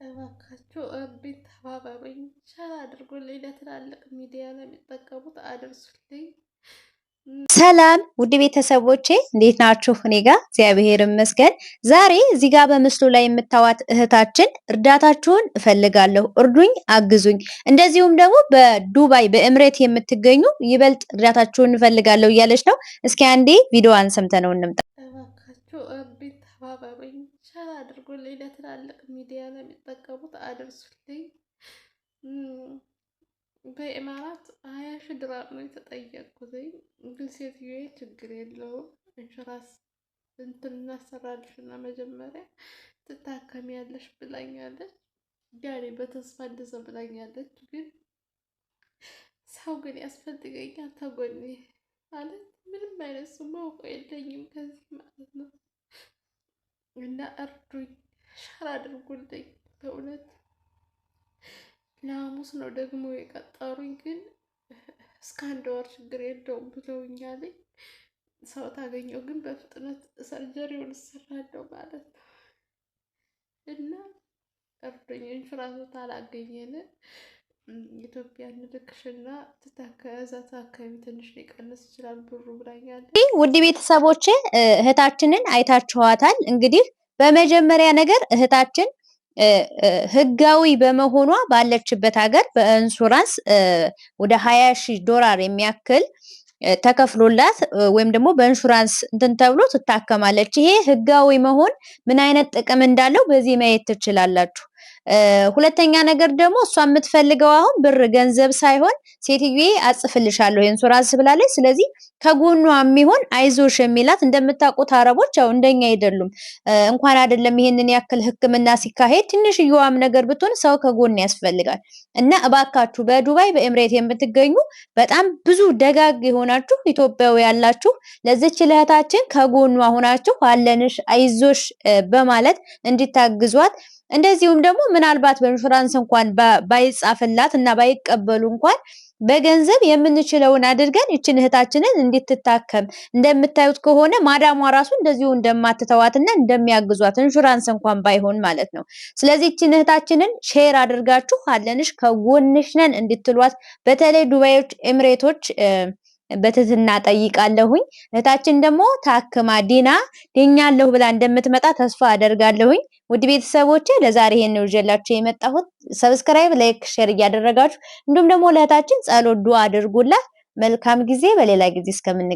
እባካችሁ እርዱኝ፣ ተባበሩኝ፣ ሸር አድርጉልኝ፣ ለትላልቅ ሚዲያ ለሚጠቀሙት አድርሱልኝ። ሰላም ውድ ቤተሰቦቼ እንዴት ናችሁ? እኔ ጋር እግዚአብሔር ይመስገን። ዛሬ እዚህ ጋር በምስሉ ላይ የምታዋት እህታችን እርዳታችሁን እፈልጋለሁ፣ እርዱኝ፣ አግዙኝ፣ እንደዚሁም ደግሞ በዱባይ በኤምሬት የምትገኙ ይበልጥ እርዳታችሁን እፈልጋለሁ እያለች ነው። እስኪ አንዴ ቪዲዮዋን ሰምተነው እንምጣ። እባካችሁ እርዱኝ፣ ተባበሩኝ፣ ሸር አድርጉልኝ፣ ለትላልቅ ሚዲያ ለሚጠቀሙት አድርሱልኝ። በኢማራት 20,000 ድራም ነው የተጠየቅኩት። ግን ሴትዮዋ ችግር የለውም ኢንሹራንስ እንትን እናሰራልሽና መጀመሪያ ትታከሚያለሽ ብላኛለች። ያኔ በተስፋ እንደዛ ብላኛለች። ግን ሰው ግን ያስፈልገኛል ተጎኔ ማለት ምንም አይነት ሰው ማውቀው የለኝም ከዚህ ማለት ነው። እና እርዱኝ፣ ሸር አድርጉልኝ በእውነት ለሐሙስ ነው ደግሞ የቀጠሩኝ። ግን እስከ 1 ወር ችግር የለውም ብለውኛል። ሰው ታገኘው ግን በፍጥነት ሰርጀሪውን እሰራለሁ ማለት ነው። እና እርዱኝ፣ ኢንሹራንስ አላገኘን ኢትዮጵያ እንልክሽና ትታከዛ ታከሚ ትንሽ ሊቀንስ ይችላል ብሩ ብላኛል። ውድ ቤተሰቦቼ እህታችንን አይታችኋታል። እንግዲህ በመጀመሪያ ነገር እህታችን ህጋዊ በመሆኗ ባለችበት ሀገር በኢንሹራንስ ወደ 20,000 ዶላር የሚያክል ተከፍሎላት ወይም ደግሞ በኢንሹራንስ እንትን ተብሎ ትታከማለች። ይሄ ህጋዊ መሆን ምን አይነት ጥቅም እንዳለው በዚህ ማየት ትችላላችሁ። ሁለተኛ ነገር ደግሞ እሷ የምትፈልገው አሁን ብር ገንዘብ ሳይሆን ሴትዮዬ አጽፍልሻለሁ ኢንሹራንስ ብላለች። ስለዚህ ከጎኗ የሚሆን አይዞሽ የሚላት እንደምታውቁት አረቦች ያው እንደኛ አይደሉም። እንኳን አይደለም ይሄንን ያክል ህክምና ሲካሄድ ትንሽዬዋም ነገር ብትሆን ሰው ከጎን ያስፈልጋል። እና እባካችሁ በዱባይ በኤምሬት የምትገኙ በጣም ብዙ ደጋግ የሆናችሁ ኢትዮጵያዊ ያላችሁ ለዚች እህታችን ከጎኗ ሆናችሁ አለንሽ አይዞሽ በማለት እንድታግዟት እንደዚሁም ደግሞ ምናልባት በኢንሹራንስ እንኳን ባይጻፍላት እና ባይቀበሉ እንኳን በገንዘብ የምንችለውን አድርገን ይችን እህታችንን እንድትታከም እንደምታዩት ከሆነ ማዳሟ ራሱ እንደዚሁ እንደማትተዋትና እንደሚያግዟት ኢንሹራንስ እንኳን ባይሆን ማለት ነው። ስለዚህ ይችን እህታችንን ሼር አድርጋችሁ አለንሽ ከጎንሽ ነን እንድትሏት በተለይ ዱባዮች ኤምሬቶች በትህትና ጠይቃለሁኝ። እህታችን ደግሞ ታክማ ድኛለሁ ብላ እንደምትመጣ ተስፋ አደርጋለሁኝ። ውድ ቤተሰቦቼ ለዛሬ ይሄን ነው ይዤላችሁ የመጣሁት። ሰብስክራይብ፣ ላይክ፣ ሼር እያደረጋችሁ እንዲሁም ደግሞ ለእህታችን ጸሎት ዱአ አድርጉላት። መልካም ጊዜ። በሌላ ጊዜ እስከምን